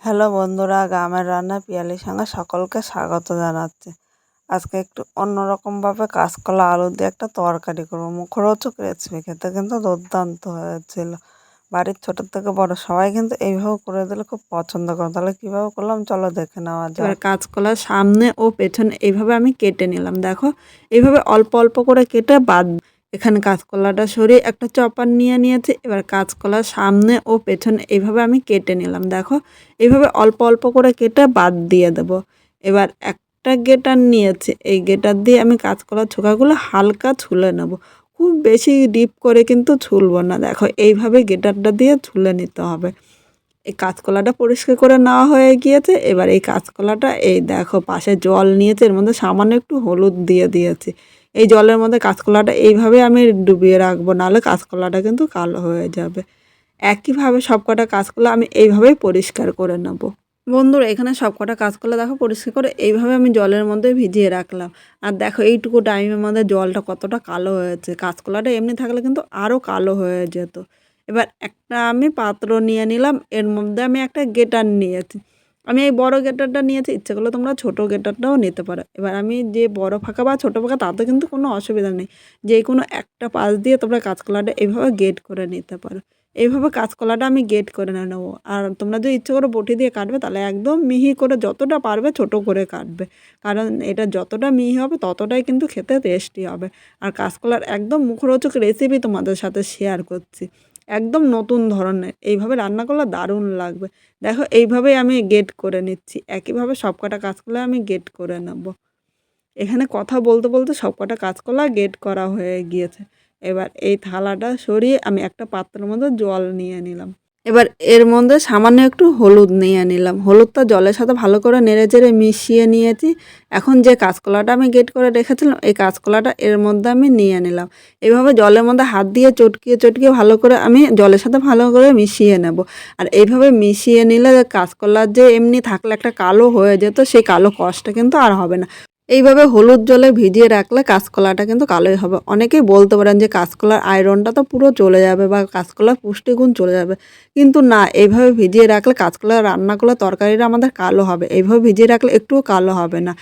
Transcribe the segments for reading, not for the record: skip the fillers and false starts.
Hello বন্ধুরা, গ্রামের রান্না পিয়ালির সঙ্গে সকলকে স্বাগত জানাচ্ছি। আজকে একটু অন্যরকমভাবে কাঁচকলা আলু দিয়ে একটা তরকারি করবো। মুখরোচক রেসিপি, খেতে কিন্তু দুর্দান্ত হয়েছিল। বাড়ির ছোট থেকে বড় সবাই কিন্তু এইভাবে করে দিলে খুব পছন্দ করে। তাহলে কীভাবে করলাম চলো দেখে নেওয়া যাক। এবার কাঁচকলার সামনে ও পেছনে এইভাবে আমি কেটে নিলাম। দেখো এইভাবে অল্প অল্প করে কেটে বাদ এখানে কাঁচকলাটা সরিয়ে একটা চপার নিয়ে নিয়েছি। এবার কাঁচকলার সামনে ও পেছনে এইভাবে আমি কেটে নিলাম। দেখো এইভাবে অল্প অল্প করে কেটে বাদ দিয়ে দেব। এবার একটা গেটার নিয়েছি, এই গেটার দিয়ে আমি কাঁচকলার ছোকাগুলো হালকা ছুলে নেব। খুব বেশি ডিপ করে কিন্তু ছুলব না। দেখো এইভাবে গেটারটা দিয়ে ছুলে নিতে হবে। এই কাঁচকলাটা পরিষ্কার করে নেওয়া হয়ে গিয়েছে। এবার এই কাঁচকলাটা এই দেখো পাশে জল নিয়েছে, এর মধ্যে সামান্য একটু হলুদ দিয়ে দিয়েছি। এই জলের মধ্যে কাঁচকলাটা এইভাবে আমি ডুবিয়ে রাখবো, নাহলে কাঁচকলাটা কিন্তু কালো হয়ে যাবে। একইভাবে সবকটা কাঁচকলা আমি এইভাবেই পরিষ্কার করে নেব। বন্ধুরা এখানে সবকটা কাঁচকলা দেখো পরিষ্কার করে এইভাবে আমি জলের মধ্যে ভিজিয়ে রাখলাম। আর দেখো এইটুকু টাইমের মধ্যে জলটা কতটা কালো হয়েছে। কাঁচকলাটা এমনি থাকলে কিন্তু আরও কালো হয়ে যেত। এবার একটা আমি পাত্র নিয়ে নিলাম, এর মধ্যে আমি একটা গেটার নিয়েছি। আমি এই বড় গেটারটা নিয়েছি, ইচ্ছে করলে তোমরা ছোট গেটারটাও নিতে পারো। এবার আমি যে বড় ফাঁকা বা ছোট ফাঁকা তাতে কিন্তু কোনো অসুবিধা নেই, যে কোনো একটা পাশ দিয়ে তোমরা কাঁচকলাটা এইভাবে গেট করে নিতে পারো। এইভাবে কাঁচকলাটা আমি গেট করে নেবো। আর তোমরা যদি ইচ্ছে করে বটি দিয়ে কাটবে তাহলে একদম মিহি করে যতটা পারবে ছোট করে কাটবে, কারণ এটা যতটা মিহি হবে ততটাই কিন্তু খেতে টেস্টি হবে। আর কাঁচকলার একদম মুখরোচক রেসিপি তোমাদের সাথে শেয়ার করছি, একদম নতুন ধরনের। এইভাবে রান্না করলে দারুণ লাগবে। দেখো এইভাবেই আমি গেট করে নিচ্ছি। একইভাবে সবকটা কাঁচকলা আমি গেট করে নেব। এখানে কথা বলতে বলতে সবকটা কাঁচকলা গেট করা হয়ে গিয়েছে। এবার এই থালাটা সরিয়ে আমি একটা পাত্রের মধ্যে জল নিয়ে নিলাম। এবার এর মধ্যে সামান্য একটু হলুদ নিয়ে নিলাম। হলুদটা জলের সাথে ভালো করে নেড়ে চেড়ে মিশিয়ে নিয়েছি। এখন যে কাঁচকলাটা আমি গেট করে রেখেছিলাম এই কাঁচকলাটা এর মধ্যে আমি নিয়ে নিলাম। এইভাবে জলের মধ্যে হাত দিয়ে চটকিয়ে চটকিয়ে ভালো করে আমি জলের সাথে ভালো করে মিশিয়ে নেব। আর এইভাবে মিশিয়ে নিলে কাঁচকলার যে এমনি থাকলে একটা কালো হয়ে যেত, সেই কালো কষটা কিন্তু আর হবে না। এইভাবে হলুদ জলে ভিজিয়ে রাখলে কাঁচকলাটা কিন্তু কালোই হবে। অনেকেই বলতে পারেন যে কাঁচকলার আয়রনটা তো পুরো চলে যাবে বা কাঁচকলার পুষ্টিগুণ চলে যাবে, কিন্তু না, এইভাবে ভিজিয়ে রাখলে কাঁচকলা রান্না করলে তরকারিটা আমাদের কালো হবে। এইভাবে ভিজিয়ে রাখলে একটুও কালো হবে না।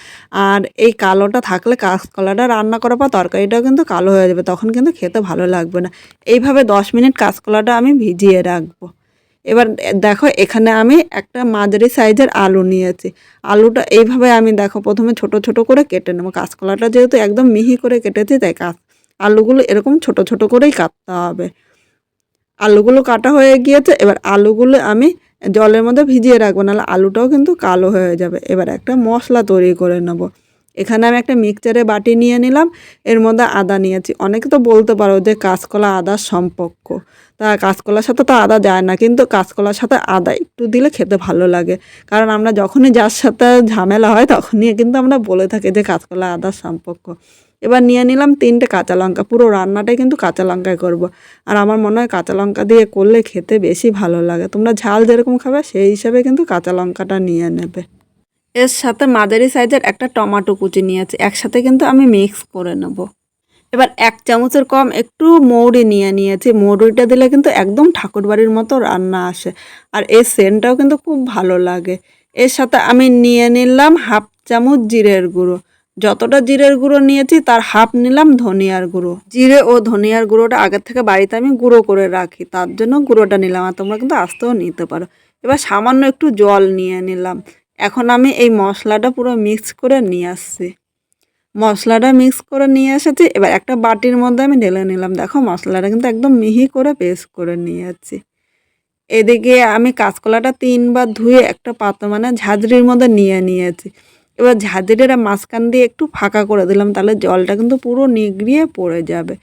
আর এই কালোটা থাকলে কাঁচকলাটা রান্না করার পর তরকারিটাও কিন্তু কালো হয়ে যাবে, তখন কিন্তু খেতে ভালো লাগবে না। এইভাবে 10 মিনিট কাঁচকলাটা আমি ভিজিয়ে রাখবো। এবার দেখো এখানে আমি একটা মাঝারি সাইজের আলু নিয়েছি। আলুটা এইভাবে আমি দেখো প্রথমে ছোট ছোট করে কেটে নেবো। কাঁচকলাটা যেহেতু একদম মিহি করে কেটেছি তাই আলুগুলো এরকম ছোট ছোট করেই কাটতে হবে। আলুগুলো কাটা হয়ে গিয়েছে। এবার আলুগুলো আমি জলের মধ্যে ভিজিয়ে রাখবো, নাহলে আলুটাও কিন্তু কালো হয়ে যাবে। এবার একটা মশলা তৈরি করে নেব। এখানে আমি একটা মিক্সচারে বাটি নিয়ে নিলাম, এর মধ্যে আদা নিয়েছি। অনেকে তো বলতে পারো যে কাঁচকলা আদার সম্পর্ক, তা কাঁচকলার সাথে তো আদা যায় না, কিন্তু কাঁচকলার সাথে আদা একটু দিলে খেতে ভালো লাগে। কারণ আমরা যখনই যার সাথে ঝামেলা হয় তখনই কিন্তু আমরা বলে থাকি যে কাঁচকলা আদার সম্পর্ক। এবার নিয়ে নিলাম 3টে কাঁচা লঙ্কা। পুরো রান্নাটাই কিন্তু কাঁচা লঙ্কায় করব। আর আমার মনে হয় কাঁচা লঙ্কা দিয়ে করলে খেতে বেশি ভালো লাগে। তোমরা ঝাল যেরকম খাবে সেই হিসাবে কিন্তু কাঁচা লঙ্কাটা নিয়ে নেবে। এর সাথে মাঝারি সাইজের একটা টমেটো কুচি নিয়েছি, একসাথে কিন্তু আমি মিক্স করে নেব। এবার 1 চামচের কম একটু মৌরি নিয়ে নিয়েছি। মৌরিটা দিলে কিন্তু একদম ঠাকুরবাড়ির মতো রান্না আসে, আর এর সেন্টটাও কিন্তু খুব ভালো লাগে। এর সাথে আমি নিয়ে নিলাম 1/2 চামচ জিরের গুঁড়ো। যতটা জিরের গুঁড়ো নিয়েছি তার হাফ নিলাম ধনিয়ার গুঁড়ো। জিরে ও ধনিয়ার গুঁড়োটা আগের থেকে বাড়িতে আমি গুঁড়ো করে রাখি, তার জন্য গুঁড়োটা নিলাম। আর তোমরা কিন্তু আস্তেও নিতে পারো। এবার সামান্য একটু জল নিয়ে নিলাম। এখন আমি এই মশলাটা পুরো মিক্স করে নিয়ে আসছি। মশলাটা মিক্স করে নিয়ে এসেছি। এবার একটা বাটির মধ্যে আমি ঢেলে নিলাম। দেখো মশলাটা কিন্তু একদম মিহি করে পেস্ট করে নিয়েছি। এদিকে আমি কাঁচকলাটা 3বার ধুয়ে একটা পাত্র মানে ঝাঁঝরির মধ্যে নিয়ে নিয়েছি। এবার ঝাঁঝরিটা মাঝখান দিয়ে একটু ফাঁকা করে দিলাম, তাহলে জলটা কিন্তু পুরো নিগড়িয়ে পড়ে যাবে।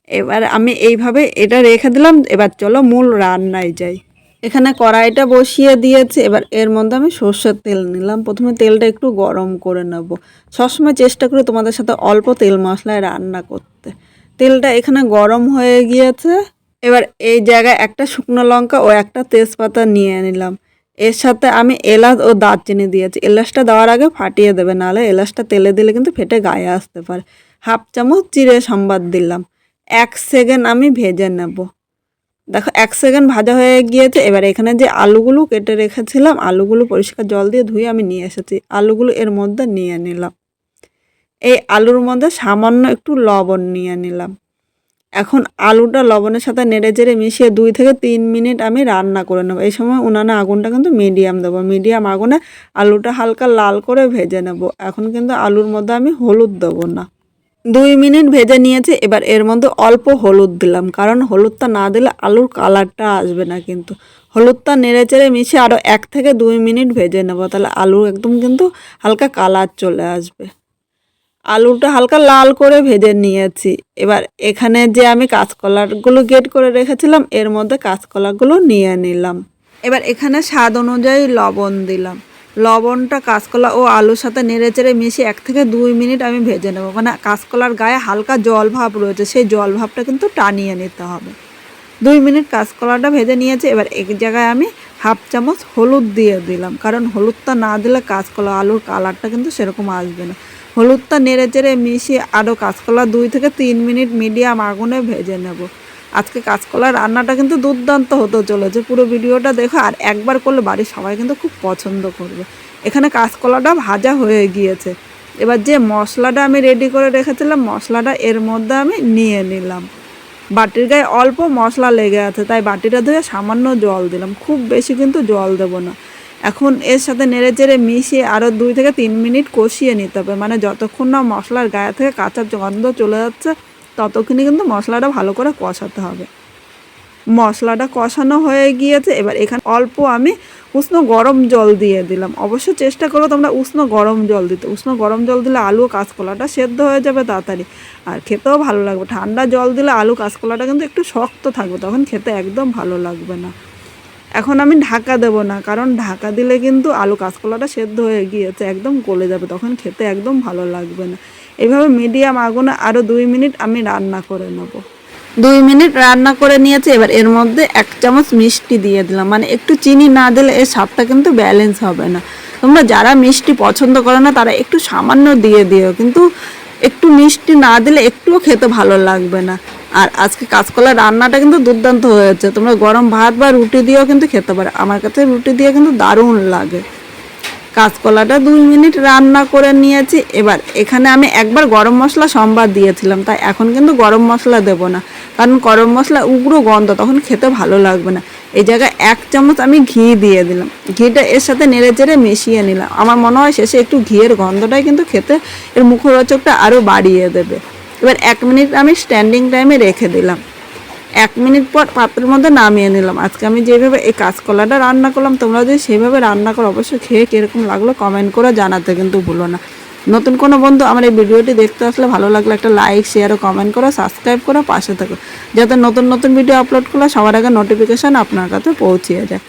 এবার আমি এইভাবে এটা রেখে দিলাম। এবার চলো মূল রান্নায় যাই। এখানে কড়াইটা বসিয়ে দিয়েছি। এবার এর মধ্যে আমি সর্ষের তেল নিলাম। প্রথমে তেলটা একটু গরম করে নেব। সবসময় চেষ্টা করি তোমাদের সাথে অল্প তেল মশলায় রান্না করতে। তেলটা এখানে গরম হয়ে গিয়েছে। এবার এই জায়গায় একটা শুকনো লঙ্কা ও একটা তেজপাতা নিয়ে নিলাম। এর সাথে আমি এলাচ ও দারচিনি দিয়েছি। এলাচটা দেওয়ার আগে ফাটিয়ে দেবে, নাহলে এলাচটা তেলে দিলে কিন্তু ফেটে গায়ে আসতে পারে। 1/2 চামচ জিরে সম্বাদ দিলাম। 1 সেকেন্ড আমি ভেজে নেব। দেখো 1 সেকেন্ড ভাজা হয়ে গিয়েছে। এবার এখানে যে আলুগুলো কেটে রেখেছিলাম, আলুগুলো পরিষ্কার জল দিয়ে ধুয়ে আমি নিয়ে এসেছি, আলুগুলো এর মধ্যে নিয়ে নিলাম। এই আলুর মধ্যে সামান্য একটু লবণ নিয়ে নিলাম। এখন আলুটা লবণের সাথে নেড়েচেড়ে মিশিয়ে 2 থেকে 3 মিনিট আমি রান্না করে নেব। এই সময় উনানে আগুনটা কিন্তু মিডিয়াম দেবো, মিডিয়াম আগুনে আলুটা হালকা লাল করে ভেজে নেব। এখন কিন্তু আলুর মধ্যে আমি হলুদ দেবো না। 2 মিনিট ভেজে নিয়েছি। এবার এর মধ্যে অল্প হলুদ দিলাম, কারণ হলুদটা না দিলে আলুর কালারটা আসবে না। কিন্তু হলুদটা নেড়েচেড়ে মিশিয়ে আরও 1 থেকে 2 মিনিট ভেজে নেব, তাহলে আলু একদম কিন্তু হালকা কালার চলে আসবে। আলুটা হালকা লাল করে ভেজে নিয়েছি। এবার এখানে যে আমি কাঁচকলাগুলো গ্রেট করে রেখেছিলাম, এর মধ্যে কাঁচকলাগুলো নিয়ে নিলাম। এবার এখানে স্বাদ অনুযায়ী লবণ দিলাম। লবণটা কাঁচকলা ও আলুর সাথে নেড়েচেড়ে মিশিয়ে 1 থেকে 2 মিনিট আমি ভেজে নেব। মানে কাঁচকলার গায়ে হালকা জল ভাব রয়েছে, সেই জল ভাবটা কিন্তু টানিয়ে নিতে হবে। 2 মিনিট কাঁচকলাটা ভেজে নিয়েছি। এবার এক জায়গায় আমি হাফ চামচ হলুদ দিয়ে দিলাম, কারণ হলুদটা না দিলে কাঁচকলা আলুর কালারটা কিন্তু সেরকম আসবে না। হলুদটা নেড়েচেড়ে মিশিয়ে আরও কাঁচকলা 2 থেকে 3 মিনিট মিডিয়াম আগুনে ভেজে নেব। আজকে কাঁচকলার রান্নাটা কিন্তু দুর্দান্ত হতে চলেছে, পুরো ভিডিওটা দেখো। আর একবার করলে বাড়ির সবাই কিন্তু খুব পছন্দ করবে। এখানে কাঁচকলাটা ভাজা হয়ে গিয়েছে। এবার যে মশলাটা আমি রেডি করে রেখেছিলাম, মশলাটা এর মধ্যে আমি নিয়ে নিলাম। বাটির গায়ে অল্প মশলা লেগে আছে, তাই বাটিটা ধুয়ে সামান্য জল দিলাম, খুব বেশি কিন্তু জল দেবো না। এখন এর সাথে নেড়েচেড়ে মিশিয়ে আরও 2 থেকে 3 মিনিট কষিয়ে নিতে হবে। মানে যতক্ষণ না মশলার গায়ে থেকে কাঁচা গন্ধ চলে যাচ্ছে, ততক্ষণই কিন্তু মশলাটা ভালো করে কষাতে হবে। মশলাটা কষানো হয়ে গিয়েছে। এবার এখানে অল্প আমি উষ্ণ গরম জল দিয়ে দিলাম। অবশ্য চেষ্টা করো তোমরা উষ্ণ গরম জল দিতে। উষ্ণ গরম জল দিলে আলু ও কাঁচকলাটা সেদ্ধ হয়ে যাবে তাড়াতাড়ি, আর খেতেও ভালো লাগবে। ঠান্ডা জল দিলে আলু কাঁচকলাটা কিন্তু একটু শক্ত থাকবে, তখন খেতে একদম ভালো লাগবে না। এখন আমি ঢাকা দেবো না, কারণ ঢাকা দিলে কিন্তু আলু কাঁচকলাটা সেদ্ধ হয়ে গিয়েছে, একদম গলে যাবে, তখন খেতে একদম ভালো লাগবে না। এইভাবে মিডিয়াম আগুনে আরও 2 মিনিট আমি রান্না করে নেব। 2 মিনিট রান্না করে নিয়েছি। এবার এর মধ্যে 1 চামচ মিষ্টি দিয়ে দিলাম। মানে একটু চিনি না দিলে এর স্বাদটা কিন্তু ব্যালেন্স হবে না। তোমরা যারা মিষ্টি পছন্দ করো না তারা একটু সামান্য দিয়ে দিও, কিন্তু একটু মিষ্টি না দিলে একটুও খেতে ভালো লাগবে না। আর আজকে কাঁচকলার রান্নাটা কিন্তু দুর্দান্ত হয়েছে। তোমরা গরম ভাত বা রুটি দিয়েও কিন্তু খেতে পারো। আমার কাছে রুটি দিয়ে কিন্তু দারুণ লাগে। কাঁচকলাটা 2 মিনিট রান্না করে নিয়েছি। এবার এখানে আমি একবার গরম মশলা সম্বার দিয়েছিলাম, তাই এখন কিন্তু গরম মশলা দেব না, কারণ গরম মশলা উগ্র গন্ধ, তখন খেতে ভালো লাগবে না। এই জায়গায় 1 চামচ আমি ঘি দিয়ে দিলাম। ঘিটা এর সাথে নেড়েচেড়ে মিশিয়ে নিলাম। আমার মনে হয় শেষে একটু ঘিয়ের গন্ধটাই কিন্তু খেতে এর মুখরোচকটা আরও বাড়িয়ে দেবে। এবার 1 মিনিট আমি স্ট্যান্ডিং টাইমে রেখে দিলাম। 1 মিনিট পর পাত্রের মধ্যে নামিয়ে নিলাম। আজকে আমি যেভাবে এই কাঁচকলাটা রান্না করলাম, তোমরা যদি সেইভাবে রান্না করো, অবশ্যই খেয়ে কীরকম লাগলো কমেন্ট করে জানাতে কিন্তু ভুলো না। নতুন কোনো বন্ধু আমার এই ভিডিওটি দেখতে আসলে ভালো লাগলে একটা লাইক, শেয়ার ও কমেন্ট করো, সাবস্ক্রাইব করে পাশে থাকো, যাতে নতুন নতুন ভিডিও আপলোড করলে সবার আগে নোটিফিকেশান আপনার কাছে পৌঁছিয়ে যায়।